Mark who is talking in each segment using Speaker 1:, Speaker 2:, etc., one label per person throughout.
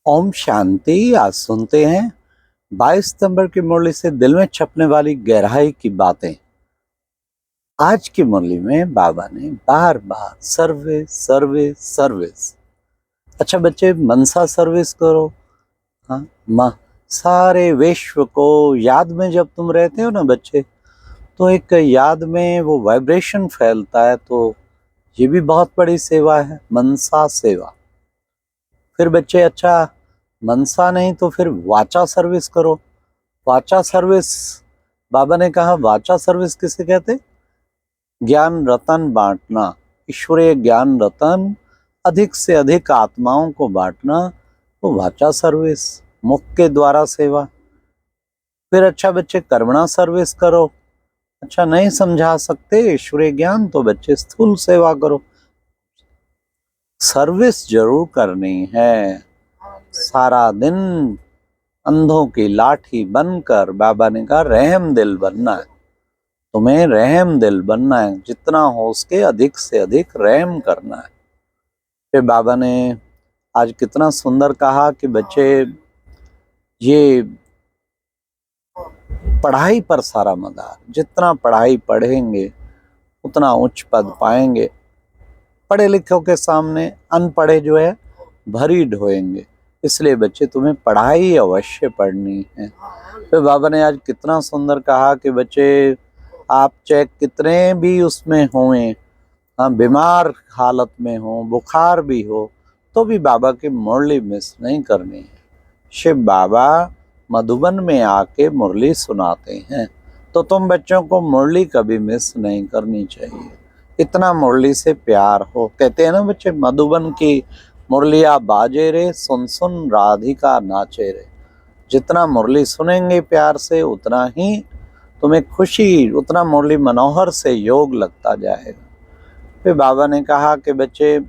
Speaker 1: ओम शांति। आज सुनते हैं 22 सितंबर की मुरली से दिल में छपने वाली गहराई की बातें। आज की मुरली में बाबा ने बार बार सर्विस सर्विस सर्विस। अच्छा बच्चे, मनसा सर्विस करो। हाँ माँ, सारे विश्व को याद में जब तुम रहते हो ना बच्चे, तो एक याद में वो वाइब्रेशन फैलता है। तो ये भी बहुत बड़ी सेवा है, मनसा सेवा। फिर बच्चे, अच्छा मनसा नहीं तो फिर वाचा सर्विस करो। वाचा सर्विस, बाबा ने कहा वाचा सर्विस किसे कहते? ज्ञान रतन बांटना, ईश्वरीय ज्ञान रतन अधिक से अधिक आत्माओं को बांटना, तो वाचा सर्विस, मुख के द्वारा सेवा। फिर अच्छा बच्चे, कर्मणा सर्विस करो। अच्छा नहीं समझा सकते ईश्वरीय ज्ञान, तो बच्चे स्थूल सेवा करो। सर्विस जरूर करनी है। सारा दिन अंधों की लाठी बनकर बाबा ने कहा रहम दिल बनना है। तुम्हें रहम दिल बनना है, जितना हो उसके अधिक से अधिक रहम करना है। फिर बाबा ने आज कितना सुंदर कहा कि बच्चे, ये पढ़ाई पर सारा मदार, जितना पढ़ाई पढ़ेंगे उतना उच्च पद पाएंगे। पढ़े लिखों के सामने अनपढ़े जो है भरी ढोएंगे। इसलिए बच्चे तुम्हें पढ़ाई अवश्य पढ़नी है। फिर बाबा ने आज कितना सुंदर कहा कि बच्चे, आप चाहे कितने भी उसमें हों, हाँ बीमार हालत में हो, बुखार भी हो, तो भी बाबा की मुरली मिस नहीं करनी है। शिव बाबा मधुबन में आके मुरली सुनाते हैं, तो तुम बच्चों को मुरली कभी मिस नहीं करनी चाहिए। इतना मुरली से प्यार हो। कहते हैं ना बच्चे, मधुबन की मुरलिया बाजे रे, सुन सुन राधिका नाचे रे। जितना मुरली सुनेंगे प्यार से, उतना ही तुम्हें खुशी, उतना मुरली मनोहर से योग लगता जाएगा। फिर बाबा ने कहा कि बच्चे,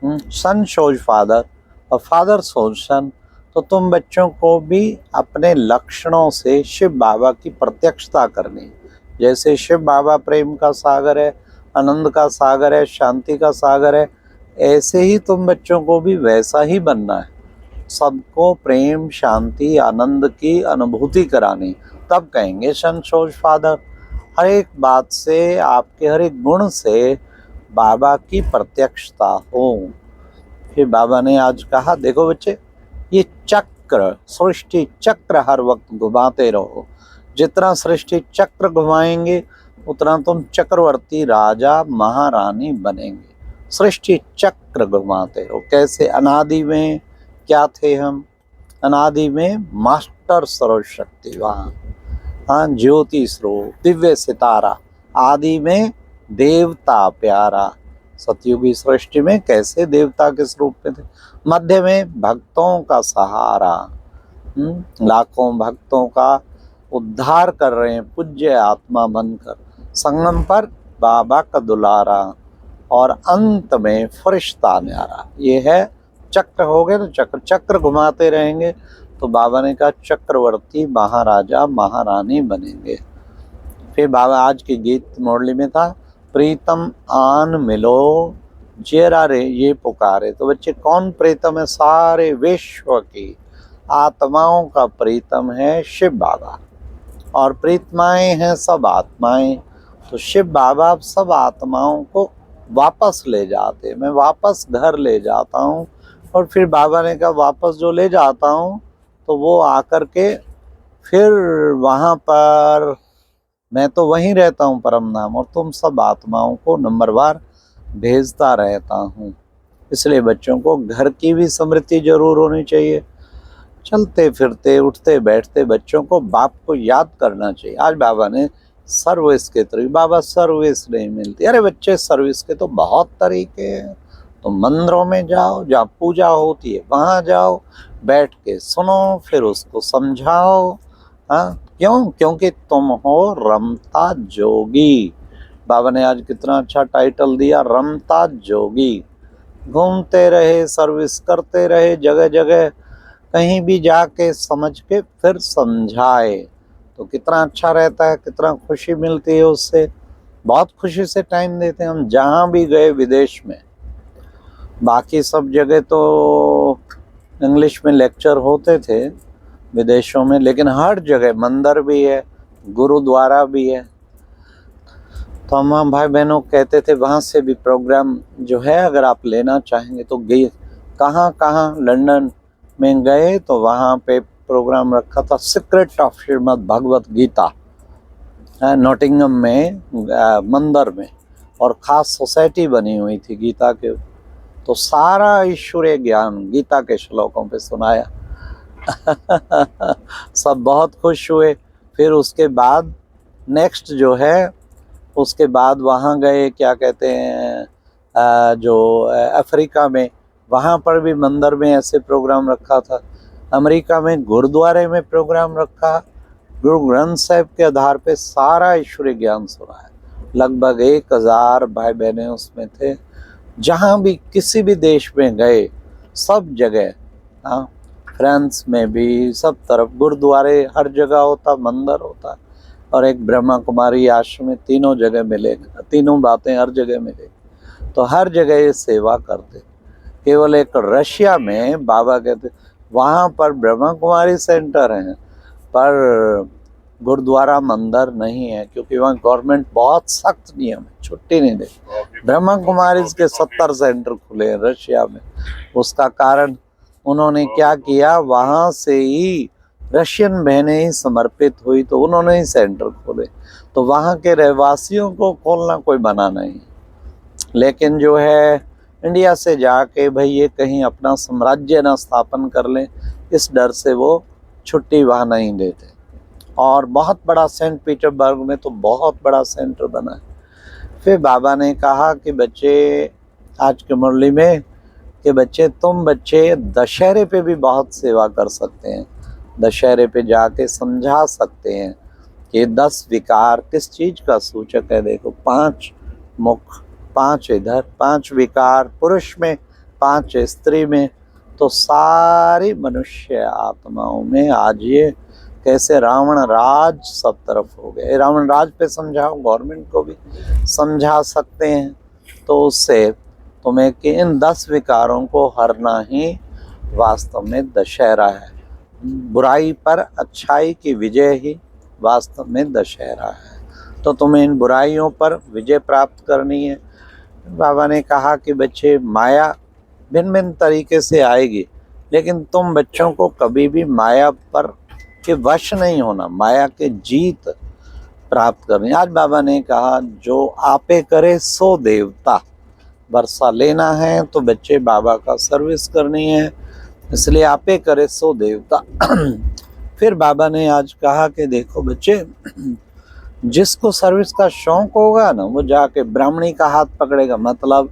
Speaker 1: सन शोज फादर और फादर शोज सन, तो तुम बच्चों को भी अपने लक्षणों से शिव बाबा की प्रत्यक्षता करनी। जैसे शिव बाबा प्रेम का सागर है, आनंद का सागर है, शांति का सागर है, ऐसे ही तुम बच्चों को भी वैसा ही बनना है। सबको प्रेम, शांति, आनंद की अनुभूति करानी, तब कहेंगे सन शोज फादर। हर एक बात से, आपके हर एक गुण से बाबा की प्रत्यक्षता हो। फिर बाबा ने आज कहा, देखो बच्चे, ये चक्र, सृष्टि चक्र हर वक्त घुमाते रहो। जितना सृष्टि चक्र घुमाएंगे उतना तुम चक्रवर्ती राजा महारानी बनेंगे। सृष्टि चक्र घुमाते रहो। कैसे? अनादि में क्या थे हम? अनादि में मास्टर सर्वशक्तिवान, हाँ ज्योति स्वरूप, दिव्य सितारा। आदि में देवता प्यारा। सतयुगी सृष्टि में कैसे देवता के स्वरूप में थे। मध्य में भक्तों का सहारा, लाखों भक्तों का उद्धार कर रहे हैं पूज्य आत्मा बनकर। संगम पर बाबा का दुलारा, और अंत में फरिश्ता न्यारा। ये है चक्र। हो गए ना चक्र, चक्र घुमाते रहेंगे तो बाबा ने कहा चक्रवर्ती महाराजा महारानी बनेंगे। फिर बाबा आज के गीत मुरली में था, प्रीतम आन मिलो जेरा रे ये पुकारे। तो बच्चे, कौन प्रीतम है? सारे विश्व की आत्माओं का प्रीतम है शिव बाबा, और प्रीतमाएं हैं सब आत्माएं। तो शिव बाबा सब आत्माओं को वापस ले जाते। मैं वापस घर ले जाता हूँ, और फिर बाबा ने कहा वापस जो ले जाता हूँ तो वो आकर के फिर वहाँ पर मैं तो वहीं रहता हूँ परम धाम, और तुम सब आत्माओं को नंबरवार भेजता रहता हूँ। इसलिए बच्चों को घर की भी स्मृति जरूर होनी चाहिए। चलते फिरते उठते बैठते बच्चों को बाप को याद करना चाहिए। आज बाबा ने सर्विस के तरीके, बाबा सर्विस नहीं मिलती। अरे बच्चे, सर्विस के तो बहुत तरीके हैं। तो मंदिरों में जाओ, जहाँ पूजा होती है वहाँ जाओ, बैठ के सुनो, फिर उसको समझाओ। हाँ क्यों? क्योंकि तुम हो रमता जोगी। बाबा ने आज कितना अच्छा टाइटल दिया, रमता जोगी। घूमते रहे, सर्विस करते रहे जगह जगह, कहीं भी जाके समझ के फिर समझाए तो कितना अच्छा रहता है, कितना खुशी मिलती है उससे। बहुत खुशी से टाइम देते हैं हम जहाँ भी गए विदेश में। बाकी सब जगह तो इंग्लिश में लेक्चर होते थे विदेशों में, लेकिन हर जगह मंदिर भी है, गुरुद्वारा भी है। तो हम भाई बहनों कहते थे वहाँ से भी प्रोग्राम जो है अगर आप लेना चाहेंगे तो गए। कहाँ कहाँ लंदन में गए तो वहाँ पे प्रोग्राम रखा था secret of Shrimad Bhagavad Gita, Nottingham में मंदिर में, और ख़ास सोसाइटी बनी हुई थी गीता के। तो सारा ईश्वरीय ज्ञान गीता के श्लोकों पे सुनाया। सब बहुत खुश हुए। फिर उसके बाद नेक्स्ट जो है, उसके बाद वहाँ गए, क्या कहते हैं, जो अफ्रीका में, वहाँ पर भी मंदिर में ऐसे प्रोग्राम रखा था। अमेरिका में गुरुद्वारे में प्रोग्राम रखा। गुरु ग्रंथ साहिब के आधार पे सारा ईश्वरीय ज्ञान सुनाया। लगभग 1000 भाई बहने उसमें थे। जहाँ भी किसी भी देश में गए सब जगह, हाँ, फ्रांस में भी सब तरफ गुरुद्वारे हर जगह होता, मंदिर होता, और एक ब्रह्मा कुमारी आश्रम में, तीनों जगह मिलेगा, तीनों बातें हर जगह मिलेगी। तो हर जगह ये सेवा करते। केवल एक रशिया में बाबा कहते वहाँ पर ब्रह्मा कुमारी सेंटर हैं पर गुरुद्वारा मंदिर नहीं है, क्योंकि वहाँ गवर्नमेंट बहुत सख्त नियम है, छुट्टी नहीं देती। ब्रह्मा कुमारी के 70 सेंटर खुले हैं रशिया में। उसका कारण उन्होंने क्या किया, वहाँ से ही रशियन बहनें ही समर्पित हुई तो उन्होंने ही सेंटर खोले। तो वहाँ के रहवासियों को खोलना कोई मना नहीं, लेकिन जो है इंडिया से जाके भाई ये कहीं अपना साम्राज्य ना स्थापन कर लें, इस डर से वो छुट्टी वहाँ नहीं देते। और बहुत बड़ा सेंट पीटर्सबर्ग में तो बहुत बड़ा सेंटर बना है। फिर बाबा ने कहा कि बच्चे, आज की मुरली में, कि बच्चे तुम बच्चे दशहरे पे भी बहुत सेवा कर सकते हैं। दशहरे पे जाके समझा सकते हैं कि 10 विकार किस चीज़ का सूचक है। देखो 5 मुख, 5 इधर, 5 विकार पुरुष में, 5 स्त्री में। तो सारी मनुष्य आत्माओं में आज ये कैसे रावण राज सब तरफ हो गए। रावण राज पे समझाओ, गवर्नमेंट को भी समझा सकते हैं। तो उससे तुम्हें कि इन 10 विकारों को हरना ही वास्तव में दशहरा है। बुराई पर अच्छाई की विजय ही वास्तव में दशहरा है। तो तुम्हें इन बुराइयों पर विजय प्राप्त करनी है। बाबा ने कहा कि बच्चे, माया भिन्न भिन्न तरीके से आएगी, लेकिन तुम बच्चों को कभी भी माया पर के वश नहीं होना, माया के जीत प्राप्त करनी। आज बाबा ने कहा जो आपे करे सो देवता। वर्षा लेना है तो बच्चे बाबा का सर्विस करनी है, इसलिए आपे करे सो देवता। फिर बाबा ने आज कहा कि देखो बच्चे, जिसको सर्विस का शौक होगा ना, वो जाके ब्राह्मणी का हाथ पकड़ेगा। मतलब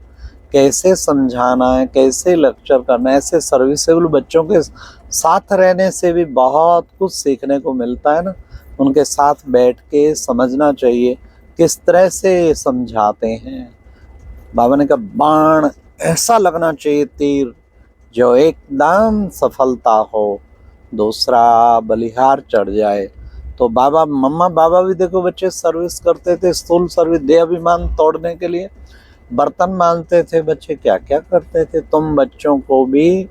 Speaker 1: कैसे समझाना है, कैसे लेक्चर करना है। ऐसे सर्विसेबल बच्चों के साथ रहने से भी बहुत कुछ सीखने को मिलता है ना। उनके साथ बैठ के समझना चाहिए किस तरह से समझाते हैं। बाबा ने कहा बाण ऐसा लगना चाहिए, तीर जो एकदम सफलता हो, दूसरा बलिहार चढ़ जाए। तो बाबा, मम्मा बाबा भी देखो बच्चे सर्विस करते थे, स्थूल सर्विस, देह अभिमान तोड़ने के लिए बर्तन मांजते थे बच्चे, क्या क्या करते थे। तुम बच्चों को भी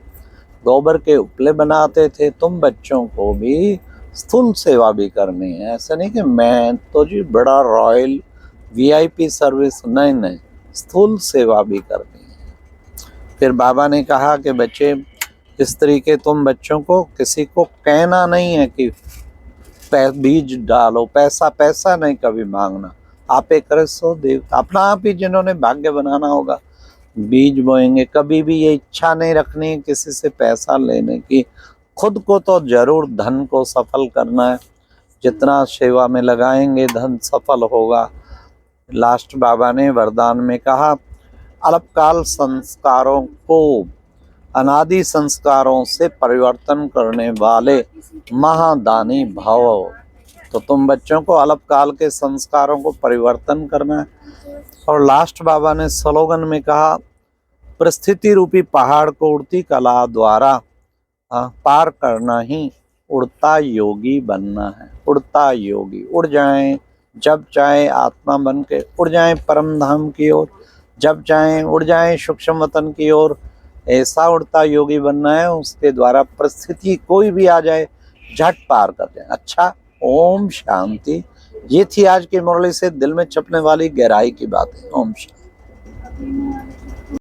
Speaker 1: गोबर के उपले बनाते थे, तुम बच्चों को भी स्थूल सेवा भी करनी है। ऐसा नहीं कि मैं तो जी बड़ा रॉयल VIP सर्विस, नहीं नहीं, स्थूल सेवा भी करनी है। फिर बाबा ने कहा कि बच्चे, इस तरीके तुम बच्चों को किसी को कहना नहीं है कि बीज डालो, पैसा पैसा नहीं कभी मांगना। आपे करे सो देवता। अपना आप ही जिन्होंने भाग्य बनाना होगा बीज बोएंगे। कभी भी ये इच्छा नहीं रखनी है किसी से पैसा लेने की। खुद को तो जरूर धन को सफल करना है। जितना सेवा में लगाएंगे धन सफल होगा। लास्ट बाबा ने वरदान में कहा, अल्पकाल संस्कारों को अनादि संस्कारों से परिवर्तन करने वाले महादानी भव। तो तुम बच्चों को अल्पकाल के संस्कारों को परिवर्तन करना है। और लास्ट बाबा ने स्लोगन में कहा, परिस्थिति रूपी पहाड़ को उड़ती कला द्वारा पार करना ही उड़ता योगी बनना है। उड़ता योगी, उड़ जाएं जब चाहे आत्मा बन के, उड़ जाएं परम धाम की ओर, जब चाहें उड़ जाएं सूक्ष्म वतन की ओर। ऐसा उड़ता योगी बनना है उसके द्वारा परिस्थिति कोई भी आ जाए झट पार कर दें। अच्छा, ओम शांति। ये थी आज की मुरली से दिल में छपने वाली गहराई की बातें। ओम शांति।